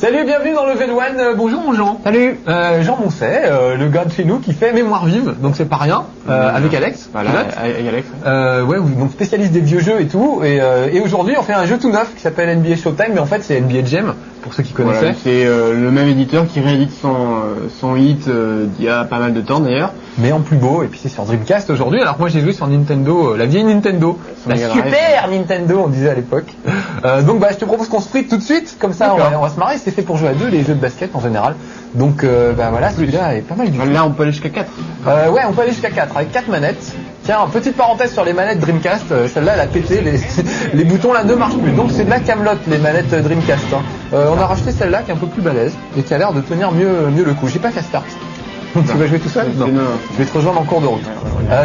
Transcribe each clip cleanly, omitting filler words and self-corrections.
Salut, bienvenue dans Level One. Bonjour mon Jean. Salut. Jean Moncet, le gars de chez nous qui fait Mémoire Vive, donc c'est pas rien, avec Alex. Voilà, avec Alex. Ouais, donc spécialiste des vieux jeux et tout. Et aujourd'hui, on fait un jeu tout neuf qui s'appelle NBA Showtime, mais en fait c'est NBA Jam pour ceux qui connaissaient. Voilà, c'est le même éditeur qui réédite son hit d'il y a pas mal de temps d'ailleurs. Mais en plus beau, et puis c'est sur Dreamcast aujourd'hui. Alors moi j'ai joué sur Nintendo, la vieille Nintendo, la super Nintendo on disait à l'époque. Donc je te propose qu'on se sprint tout de suite, comme ça on va se marrer. C'est fait pour jouer à deux, les jeux de basket en général. Donc voilà, celui-là est pas mal du tout. Là on peut aller jusqu'à 4. Ouais, on peut aller jusqu'à 4 avec 4 manettes. Tiens, petite parenthèse sur les manettes Dreamcast, celle-là elle a pété, les boutons là ne marchent plus. Donc c'est de la camelote les manettes Dreamcast. On a racheté celle-là qui est un peu plus balèze et qui a l'air de tenir mieux le coup. J'ai pas fait start. Donc tu vas jouer tout seul? Non. Je vais te rejoindre en cours de route.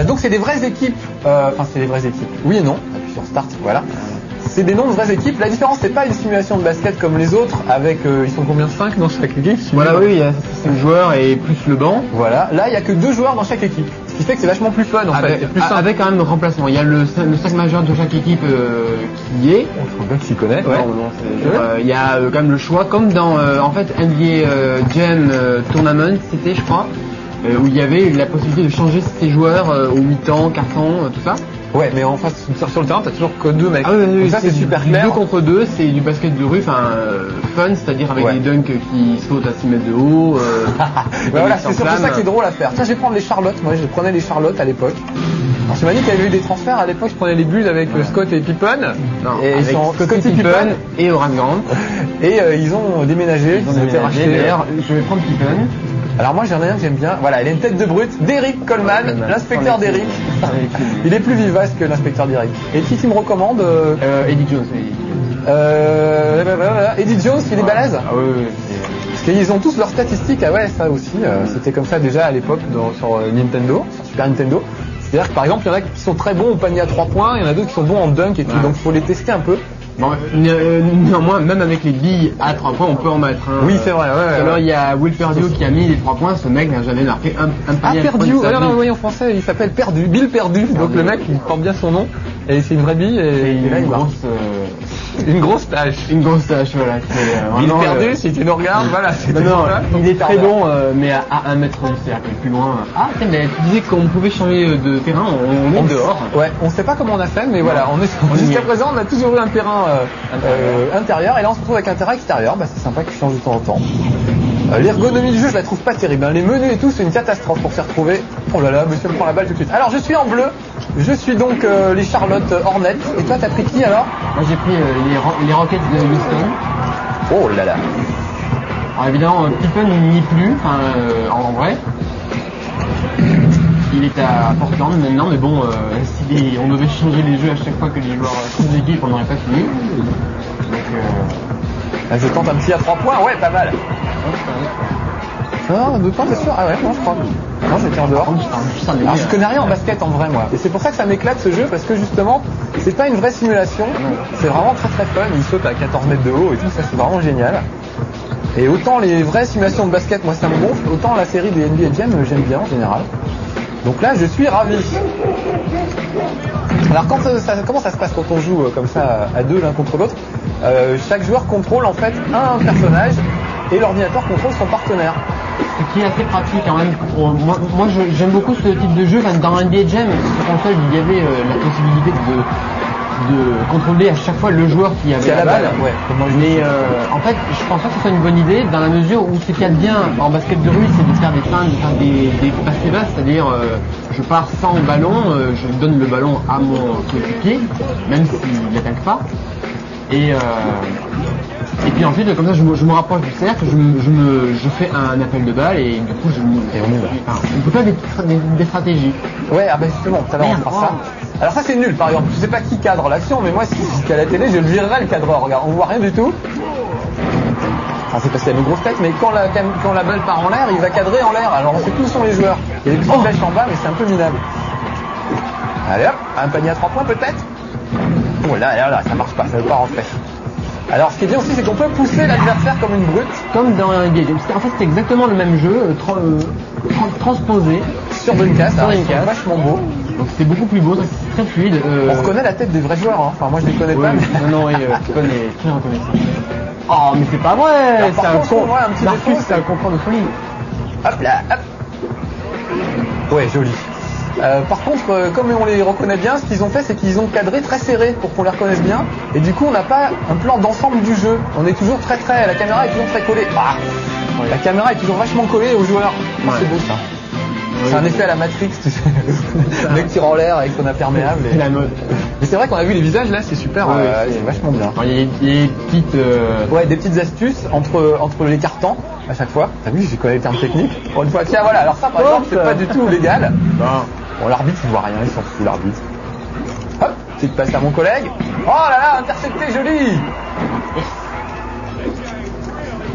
Donc c'est des vraies équipes. Enfin c'est des vraies équipes. Oui et non. Appuie sur start. Voilà. C'est des noms de vraies équipes. La différence c'est pas une simulation de basket comme les autres avec ils sont combien 5 dans chaque équipe? Voilà, oui, il y a 5 joueurs et plus le banc. Voilà. Là il y a que 2 joueurs dans chaque équipe. Ce qui fait que c'est vachement plus fun en fait. Plus avec quand même le remplacement. Il y a le 5 majeur de chaque équipe qui est. On trouve bien qu'il s'y connaît. Ouais. Il y a quand même le choix comme dans en fait NBA Jam Tournament c'était je crois. Où il y avait la possibilité de changer ses joueurs au mi-temps, quart-temps, tout ça. Ouais, mais en face sur le terrain, t'as toujours que 2 mecs. Ah oui, ça c'est super clair. 2 contre 2, c'est du basket de rue, enfin fun, c'est-à-dire avec des dunks qui sautent à 6 mètres de haut. Voilà, c'est surtout ça qui est drôle à faire. Tiens, je vais prendre les Charlottes. Moi, je prenais les Charlottes à l'époque. Alors, tu m'as dit qu'il y avait eu des transferts à l'époque. Je prenais les Bulls avec Scott et Pippen. Non, et avec ils sont Scott et Pippen et Horace Grant. Et ils ont déménagé. Ils ont été rachetés. D'ailleurs, je vais prendre Pippen. Alors moi j'en ai un que j'aime bien, voilà, il a une tête de brute, d'Eric Coleman, l'inspecteur d'Eric. Il est plus vivace que l'inspecteur d'Eric. Et qui tu me recommandes Eddie Jones. Eddie Jones, il est balèze. Ah oui. Parce qu'ils ont tous leurs statistiques, ah ouais, ça aussi, c'était comme ça déjà à l'époque sur Nintendo, sur Super Nintendo. C'est-à-dire que par exemple, il y en a qui sont très bons au panier à 3 points, il y en a d'autres qui sont bons en dunk et tout, donc il faut les tester un peu. Bon, néanmoins, même avec les billes à 3 points, on peut en mettre. Oui, c'est vrai. Ouais, alors, il y a Will Perdue qui a mis les 3 points. Ce mec n'a jamais marqué un panier. Ah, Perdue. Alors, oui, en français, il s'appelle Perdu. Bill Perdu. Donc, le mec, il porte bien son nom. Et c'est une vraie bille. Et là, il marque. Une grosse tâche. Une grosse tâche, voilà. Bill Perdu, si tu nous regardes, voilà. Non, il est très bon, mais à 1 mètre du cercle, plus loin. Ah, mais tu disais qu'on pouvait changer de terrain, on est dehors. Ouais, on sait pas comment on a fait, mais voilà, jusqu'à présent, on a toujours eu un terrain intérieur, et là on se retrouve avec un terrain extérieur. C'est sympa qu'il change de temps en temps. L'ergonomie du jeu, je la trouve pas terrible. Les menus et tout, c'est une catastrophe pour s'y retrouver. Oh là là, monsieur me prend la balle tout de suite. Alors je suis en bleu, je suis donc les Charlotte Hornets. Et toi, t'as pris qui alors? Moi j'ai pris les Rockets de Houston. Oh là là. Alors évidemment, Pippen n'y est plus, en vrai. Il est à Portland maintenant, mais bon, si on devait changer les jeux à chaque fois que les joueurs changent d'équipe, on n'aurait pas fini. Donc, je tente un petit à 3 points, ouais, pas mal. Non, 2 points, c'est sûr? Ah ouais, non, je crois. Non, j'étais en dehors. Alors, je connais rien en basket en vrai, moi. Et c'est pour ça que ça m'éclate ce jeu, parce que justement, c'est pas une vraie simulation. C'est vraiment très très fun. Il saute à 14 mètres de haut et tout, ça c'est vraiment génial. Et autant les vraies simulations de basket, moi ça me gonfle, autant la série des NBA Jam, j'aime bien en général. Donc là, je suis ravi. Alors comment ça se passe quand on joue comme ça à deux l'un contre l'autre? Chaque joueur contrôle en fait un personnage et l'ordinateur contrôle son partenaire. Ce qui est assez pratique quand même. Moi j'aime beaucoup ce type de jeu. Dans NBA Jam, sur console, il y avait la possibilité de contrôler à chaque fois le joueur qui avait la balle. Ouais. Mais en fait, je pense pas que ce soit une bonne idée dans la mesure où ce qu'il y a de bien en basket de rue, c'est de faire des feintes, de faire des passes basses, c'est-à-dire je pars sans ballon, je donne le ballon à mon coéquipier, même s'il n'attaque pas. Et puis ensuite, comme ça, je me rapproche du cercle, je fais un appel de balle et du coup, on peut faire des stratégies. Ouais, justement, tout à l'heure on fera ça. Alors ça c'est nul par exemple, je sais pas qui cadre l'action, mais moi si c'était à la télé, je le virerais le cadreur. Regarde, on voit rien du tout. Enfin, c'est parce qu'il y a une grosse tête, mais quand la balle part en l'air, il va cadrer en l'air. Alors on sait où sont les joueurs. Il y a des petites flèches en bas, mais c'est un peu minable. Allez hop, un panier à 3 points peut-être. Oh là, ça marche pas, ça veut pas rentrer. Alors ce qui est bien aussi, c'est qu'on peut pousser l'adversaire comme une brute. Comme dans un NBA. En fait, c'est exactement le même jeu, transposé sur Dreamcast, vachement beau. Donc c'est beaucoup plus beau, c'est très fluide. On reconnaît la tête des vrais joueurs, hein. Enfin moi je les connais pas. Mais... Non, Pippen est très reconnaissable. Oh, mais c'est pas vrai. Alors, par C'est un contre, con. ouais, un petit Marcus, défaut, c'est un contrat de folie. Hop là, hop. Ouais, joli. Par contre, comme on les reconnaît bien, ce qu'ils ont fait, c'est qu'ils ont cadré très serré pour qu'on les reconnaisse bien. Et du coup, on n'a pas un plan d'ensemble du jeu. On est toujours la caméra est toujours très collée. Ah, la caméra est toujours vachement collée aux joueurs. Ouais. C'est beau ça. C'est un effet à la Matrix, tu sais. Le mec tire en l'air avec son imperméable. C'est la mode. Mais c'est vrai qu'on a vu les visages là, c'est super, Ouais, c'est vachement bien. Il y a des petites. Ouais, des petites astuces entre les cartons à chaque fois. T'as vu, j'ai connais les termes techniques. Pour une fois, tiens, voilà. Alors ça, par exemple, c'est pas du tout légal. Bon, l'arbitre, il voit rien, il s'en fout, l'arbitre. Hop, petite passe à mon collègue. Oh là là, intercepté, joli.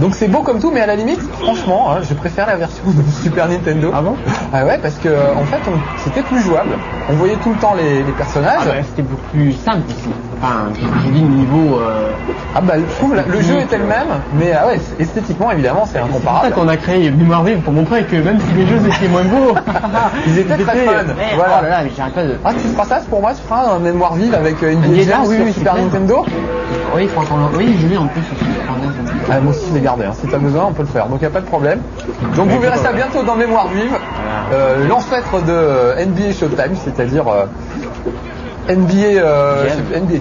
Donc c'est beau comme tout, mais à la limite, franchement, hein, je préfère la version de Super Nintendo. Ah bon? Ah ouais, parce que en fait, c'était plus jouable. On voyait tout le temps les personnages. Ah bah, c'était beaucoup plus simple ici. Enfin, je dis niveau. Ah bah, je trouve le jeu était le même, mais ah ouais, esthétiquement, évidemment, c'est C'est pour incomparable. ça qu'on a créé Mémoire Vive pour montrer que même si les jeux étaient moins beaux, Ils étaient très fun. Voilà. Oh là là, mais j'arrête pas de. Ah, tu feras ça pour moi, tu feras un mémoire vive avec NBA NBA, Jam oui, sur oui, Super c'est clair. Nintendo. Oui, franchement, oui, je l'ai en plus sur Super Nintendo. Ah, moi aussi je l'ai gardé, hein. Si t'as besoin on peut le faire, donc y a pas de problème. Donc vous verrez ça bientôt dans Mémoire Vive, l'ancêtre de NBA Showtime, c'est-à-dire NBA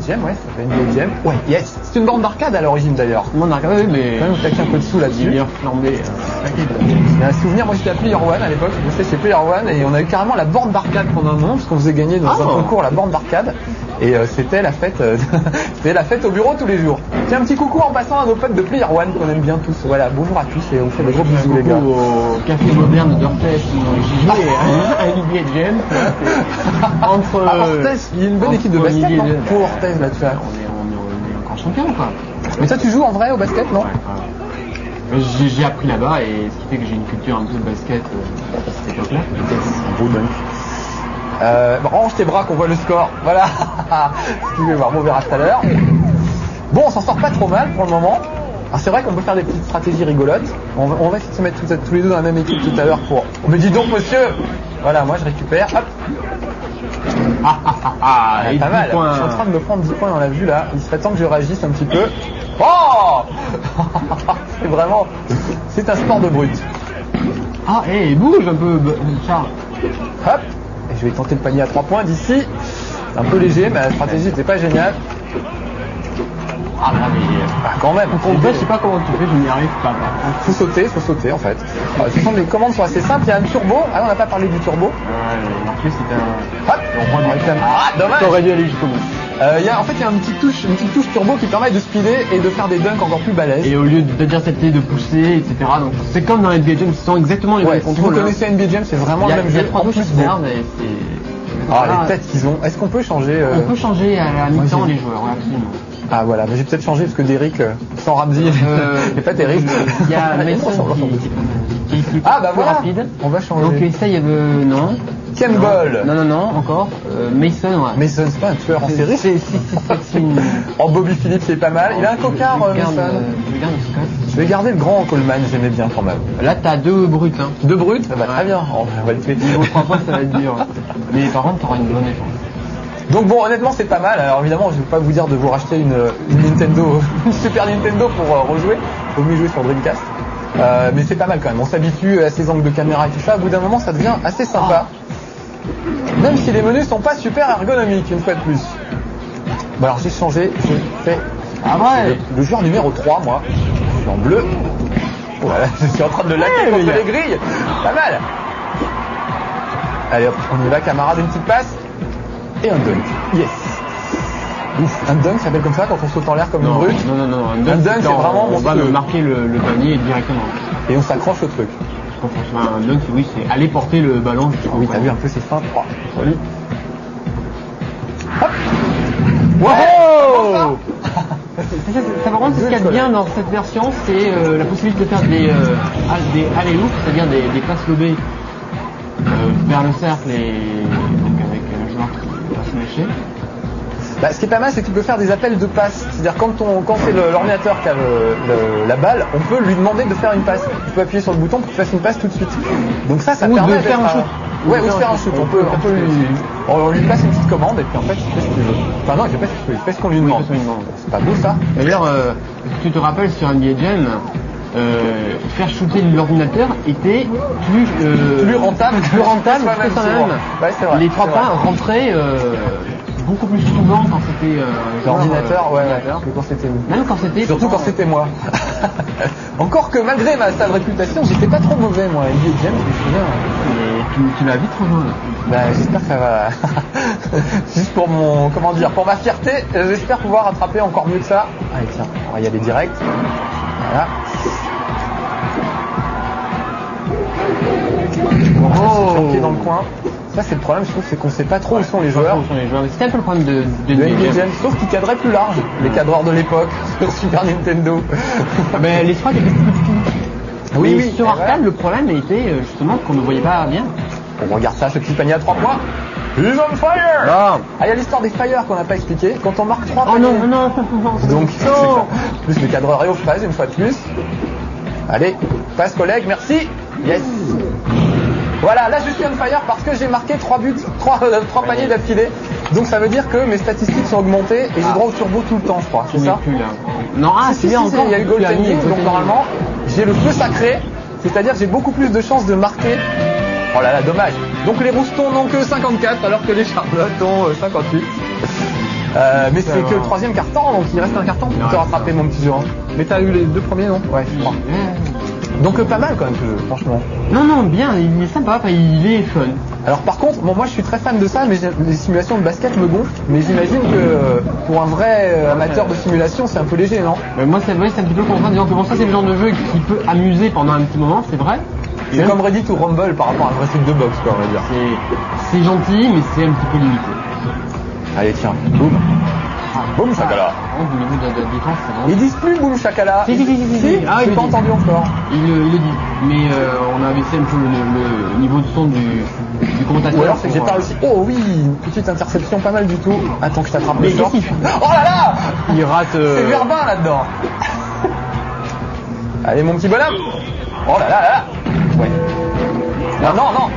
Jam, ouais, ça s'appelle NBA Jam. Ouais, yes, c'est une bande d'arcade à l'origine d'ailleurs. Mon arcade, oui, mais. Quand même taquer un peu de sous J'ai là-dessus. bien flambé. Il y a un souvenir, moi j'étais à Player One à l'époque, je bossais chez Player One et on a eu carrément la borne d'arcade pendant un moment parce qu'on faisait gagner dans un concours la borne d'arcade et c'était la fête c'était la fête au bureau tous les jours. Tiens, un petit coucou en passant à nos potes de Player One qu'on aime bien tous. Voilà, bonjour à tous et on fait des gros bisous les gars. Au café moderne d'Orthez où j'ai joué à NBA Jam. Entre. Ah, Orthez, il y a une bonne équipe de basket non pour Orthez là, tu vois. On est encore champion quoi. Mais toi tu joues en vrai au basket non? J'ai appris là-bas et ce qui fait que j'ai une culture un peu de basket à cette époque-là. Un beau dunk. Range tes bras qu'on voit le score. Voilà. Tu veux voir, on verra tout à l'heure. Bon, on s'en sort pas trop mal pour le moment. Alors c'est vrai qu'on peut faire des petites stratégies rigolotes. On va essayer de se mettre tous les deux dans la même équipe tout à l'heure pour... Mais dis donc monsieur. Voilà, moi je récupère. Hop. Et pas 10 mal. points. Je suis en train de me prendre 10 points dans la vue là. Il serait temps que je réagisse un petit peu. Oh. C'est vraiment... C'est un sport de brut. Ah, et bouge un peu, Charles. Hop. Et je vais tenter le panier à 3 points d'ici. Un peu léger, mais la stratégie n'était pas géniale. Ah, là, mais. Quand même. En vrai, je sais pas comment tu fais, je n'y arrive pas. Faut sauter en fait. De toute façon, les commandes sont assez simples. Il y a un turbo. Ah, on n'a pas parlé du turbo. Ouais, Marcus, c'était un. Hop. Ah, dommage. T'aurais dû aller jusqu'au bout. Il y a une petite touche turbo qui permet de speeder et de faire des dunks encore plus balèzes. Et au lieu d'intercepter, de pousser, etc. Donc c'est comme dans NBA Jam, ce sont exactement les Ouais, mêmes si vous contrôles. connaissez NBA Jam, c'est vraiment le même Il y a jeu. 3 En touches plus, externes et c'est. Ah, Voilà. les têtes qu'ils ont. Est-ce qu'on peut changer On peut changer à la mi-temps j'ai- les joueurs, ouais, absolument. Ah voilà, mais j'ai peut-être changé parce que Derrick sans Ramsey, c'est pas terrible. Il y a Mason qui est plus Ah bah plus voilà. rapide. On va changer. Donc essaye de. Non. Campbell. Non, encore. Mason, ouais. Mason, c'est pas un tueur en série. C'est une. Oh, Bobby Phillips, c'est pas mal. Il a un cocard, Je garde, Mason. je garde Scott. Je vais garder le grand Coleman, j'aimais bien quand même. Là, t'as 2 bruts, hein. Deux brutes, bah, très Ouais. bien. Oh, on va le tuer. Niveau 3 points, ça va être dur. Mais par contre, t'auras une bonne défense. Donc bon, honnêtement, c'est pas mal. Alors évidemment, je vais pas vous dire de vous racheter une Nintendo, une Super Nintendo pour rejouer. Faut mieux jouer sur Dreamcast. Mais c'est pas mal quand même. On s'habitue à ces angles de caméra et tout ça. Au bout d'un moment, ça devient assez sympa. Même si les menus sont pas super ergonomiques, une fois de plus. Bon alors j'ai changé, j'ai fait Ah ouais. le joueur numéro 3, moi. Je suis en bleu. Voilà, je suis en train de le laquer contre les grilles. Pas mal. Allez hop, on y va, camarade, une petite passe. Et un dunk. Yes. Ouf, un dunk, ça s'appelle comme ça quand on saute en l'air comme une brute. Non. Un dunk, c'est vraiment on va monstrueux. marquer le panier directement. Et on s'accroche au truc. Franchement, un dunk, oui, c'est aller porter le ballon jusqu'au Oui, t'as panier. vu un peu, c'est fin. Oh, joli. Hop. Wow. Ça par contre, ce qu'il y a de bien dans cette version, c'est la possibilité de faire des alley-oops, c'est-à-dire des passes lobées vers le cercle et donc avec un joueur qui va se lâcher. Bah, ce qui est pas mal, c'est que tu peux faire des appels de passe. C'est-à-dire quand c'est l'ordinateur qui a la balle, on peut lui demander de faire une passe. Tu peux appuyer sur le bouton pour qu'il fasse une passe tout de suite. Donc ça Ou permet de faire un shoot. Ouais, ou de faire un shoot. On lui passe une petite commande et puis en fait il fait ce qu'il veut. Enfin non, il fait ce qu'on lui demande. C'est pas beau ça. D'ailleurs, tu te rappelles sur NBA Jam, faire shooter l'ordinateur était plus rentable que ça même. Ouais, c'est vrai. Les 3 points rentraient beaucoup plus souvent quand c'était l'ordinateur, quand c'était nous. Même quand c'était. Surtout quand c'était moi. Encore que malgré ma sale réputation, j'étais pas trop mauvais moi. NBA Jam, je me souviens. Mais tu l'as vite rejoint. Bah j'espère que ça va. Juste pour pour ma fierté, j'espère pouvoir attraper encore mieux que ça. Allez tiens, on va y aller direct. Voilà. Oh, dans le coin. Ça c'est le problème, je trouve, c'est qu'on sait pas trop où sont les joueurs. C'est un peu le problème de NBA Jam, sauf qu'ils cadraient plus large, les cadreurs de l'époque sur Super Nintendo. Mais les sprites étaient plus petits. Oui. Sur arcade, le problème était justement qu'on ne voyait pas bien. On regarde ça, ce petit panier à 3 points. He's on fire! Ah, il y a l'histoire des fires qu'on n'a pas expliqué. Quand on marque 3 paniers. Oh non. Donc, plus le cadreur est aux phases une fois de plus. Allez, passe collègue, merci. Yes. Voilà, là je suis on fire parce que j'ai marqué 3 buts, 3 paniers d'affilée. Donc ça veut dire que mes statistiques sont augmentées et j'ai droit au turbo tout le temps, je crois. C'est ça? Non, c'est bien encore. Il y a eu goaltending, donc normalement j'ai le feu sacré, c'est-à-dire que j'ai beaucoup plus de chances de marquer. Oh là là, dommage. Donc les Roustons n'ont que 54 alors que les Charlotte ont 58. Mais c'est que le 3e carton, donc il reste un carton pour te rattraper mon petit jeu. Mais t'as eu les 2 premiers, non? Ouais, je crois. Donc pas mal quand même ce jeu, franchement. Non, bien, il est sympa, il est fun. Alors par contre, moi je suis très fan de ça, mais les simulations de basket me gonflent. Mais j'imagine que pour un vrai amateur de simulation, c'est un peu léger, non? Mais moi c'est un petit peu contraint, disant que bon, ça c'est le genre de jeu qui peut amuser pendant un petit moment, c'est vrai. C'est comme Reddit ou Rumble par rapport à un vrai truc de boxe, quoi, on va dire. C'est gentil, mais c'est un petit peu limité. Allez, tiens, boum. Boum chakala. Au niveau de la défense, c'est vraiment... Ils disent plus boum chakala. Si. Ah, j'ai pas entendu encore. Il le dit. Mais on a baissé un peu le niveau de son du commentateur. Ou alors c'est que j'ai pas réussi. Oh oui, une petite interception, pas mal du tout. Attends que je t'attrape le sort. Oh là là. Il rate... C'est Verbin là-dedans. Allez mon petit bonhomme. Oh là là. Ouais. Non.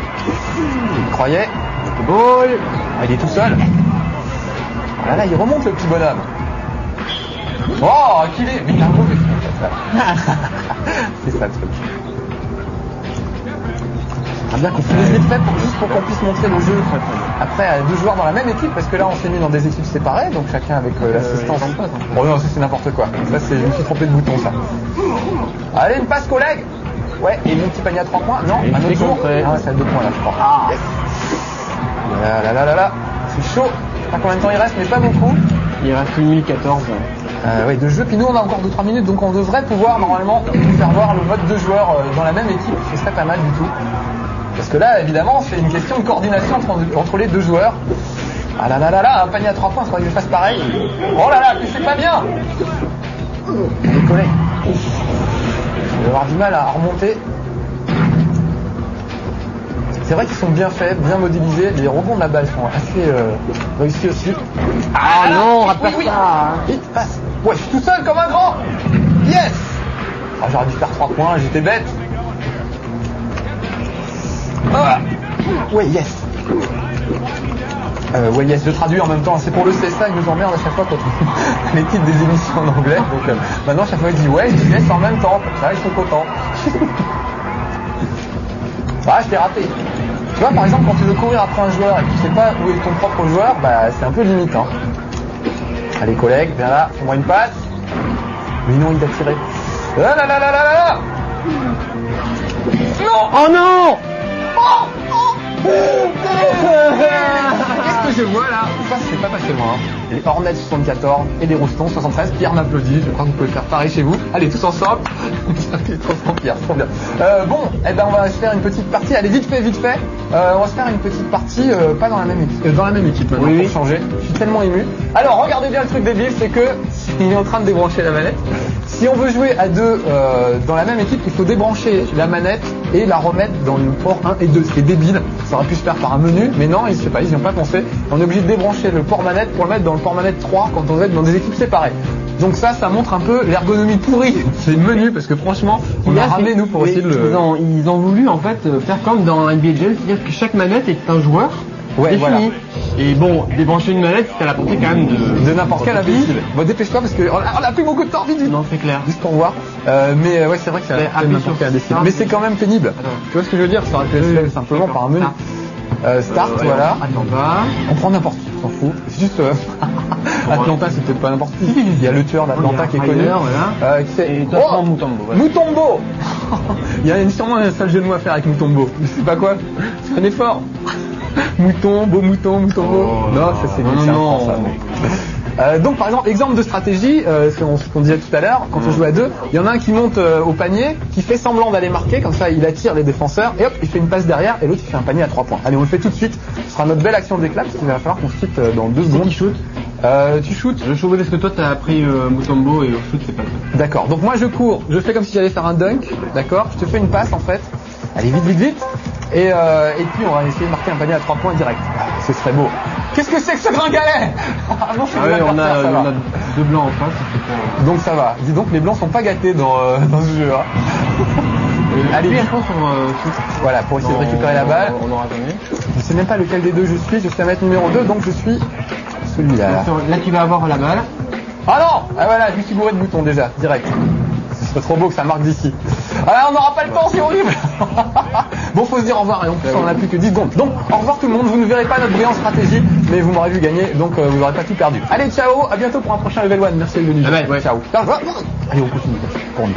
Il croyait. Ball. Ah, il est tout seul. Oh là là, il remonte le petit bonhomme. Oh, qu'il est. Mais il a un mauvais truc. C'est ça le truc. C'est bien qu'on finisse vite fait juste pour qu'on puisse montrer le jeu. Après, 2 joueurs dans la même équipe, parce que là on s'est mis dans des équipes séparées, donc chacun avec l'assistance. Oh non, ça c'est n'importe quoi. Ça c'est, je me suis trompé de bouton ça. Allez, une passe collègue. Ouais, et mon petit panier à 3 points. Non, un autre jour. Ah, c'est à 2 points là, je crois. Ah, yes. Là. C'est chaud. Je sais pas combien de temps il reste, mais pas beaucoup. Il reste 1014. Ouais, de jeu. Puis nous, on a encore 2-3 minutes, donc on devrait pouvoir normalement faire voir le mode 2 joueurs dans la même équipe. Ce serait pas mal du tout. Parce que là, évidemment, c'est une question de coordination entre les 2 joueurs. Ah là, un panier à 3 points, il faudrait que je fasse pareil. Oh là là, puis c'est pas bien. Les collègues. Je vais avoir du mal à remonter. C'est vrai qu'ils sont bien faits, bien modélisés. Les rebonds de la balle sont assez réussis aussi. Ah non, rate pas ça. Vite, passe. Ouais, je suis tout seul comme un grand. Yes. Ah, j'aurais dû faire 3 points, j'étais bête. Ah. Ouais, yes. Ouais, yes, je traduis en même temps. C'est pour le CSA, ils nous emmerdent à chaque fois quand on les titres des émissions en anglais. Donc maintenant, chaque fois, ils disent ouais, je dis yes en même temps. Comme ça, ils sont contents. Ah, je t'ai raté. Tu vois, par exemple, quand tu veux courir après un joueur et que tu sais pas où est ton propre joueur, bah c'est un peu limitant. Allez, collègue, viens là, fais-moi une passe. Mais non, il a tiré. Là. Non. Oh non. Qu'est-ce que je vois là? Ça, c'est pas passé loin. Les Hornets 74 et les Roustons 73. Pierre m'applaudit. Je crois que vous pouvez faire pareil chez vous. Allez, tous ensemble. Pierre, trop bien. Bon, on va se faire une petite partie. Allez, vite fait. On va se faire une petite partie, pas dans la même équipe. Dans la même équipe maintenant, pour changer. Je suis tellement ému. Alors, regardez bien le truc débile, c'est que il est en train de débrancher la manette. Si on veut jouer à deux dans la même équipe, il faut débrancher la manette et la remettre dans le port 1 et 2. Ce qui est débile, ça aurait pu se faire par un menu, mais non, je sais pas, ils n'y ont pas pensé. On est obligé de débrancher le port manette pour le mettre dans le port manette 3 quand on veut être dans des équipes séparées. Donc ça montre un peu l'ergonomie pourrie des menus, parce que franchement, on a ramené nous pour essayer de le... Ils ont voulu en fait faire comme dans NBA Jam, c'est-à-dire que chaque manette est un joueur. Ouais, défini. voilà. Et bon, débrancher une manette, c'est à la portée quand même de n'importe quel imbécile. Bon, dépêche-toi parce qu'on a plus beaucoup de temps, vite. Non, c'est clair. Juste pour voir. Mais ouais, c'est vrai que c'est n'importe quel imbécile. Mais c'est quand même pénible. Attends. Tu vois ce que je veux dire? Ça aurait pu être fait simplement par un menu. Start, voilà. Atlanta. On prend n'importe qui, on s'en fout. C'est juste Atlanta, c'est peut-être pas n'importe qui. Il y a le tueur d'Atlanta qui est connu. Voilà. Et toi, prends Mutombo. Voilà. Mutombo. Il y a sûrement un sale jeu de mots à faire avec Mutombo. Je sais pas quoi. C'est un effort. Mouton, beau mouton, Mutombo. Non, ça c'est donc par exemple de stratégie, ce qu'on disait tout à l'heure, quand on joue à deux, il y en a un qui monte au panier, qui fait semblant d'aller marquer, comme ça il attire les défenseurs, et hop, il fait une passe derrière, et l'autre il fait un panier à 3 points. Allez, on le fait tout de suite, ce sera notre belle action d'éclat, parce qu'il va falloir qu'on se quitte dans 2 secondes. Qui shoot tu shootes? Je shoot parce que toi t'as appris Mutombo et au shoot c'est pas ça. D'accord, donc moi je cours, je fais comme si j'allais faire un dunk, d'accord, je te fais une passe en fait, allez vite, et puis on va essayer de marquer un panier à 3 points direct. Ce serait beau. Qu'est-ce que c'est que ce gringalet? Non, c'est on a 2 blancs en face. Donc ça va. Dis donc, les blancs sont pas gâtés dans ce jeu. Hein. Allez, bien sur shoot. Voilà, pour essayer de récupérer la balle. On aura jamais. Je sais même pas lequel des deux je suis à mettre numéro 2, donc je suis celui-là. Là tu vas avoir la balle. Ah non! Ah voilà, je me suis bourré de boutons déjà, direct. Ce serait trop beau que ça marque d'ici. Ah, on n'aura pas le temps, c'est horrible. Bon, faut se dire au revoir, et en plus on n'a plus que 10 secondes. Donc, au revoir tout le monde, vous ne verrez pas notre brillante stratégie, mais vous m'aurez vu gagner, donc vous n'aurez pas tout perdu. Allez, ciao, à bientôt pour un prochain Level 1, merci d'être venu. Ouais. Ciao. Allez, on continue pour nous.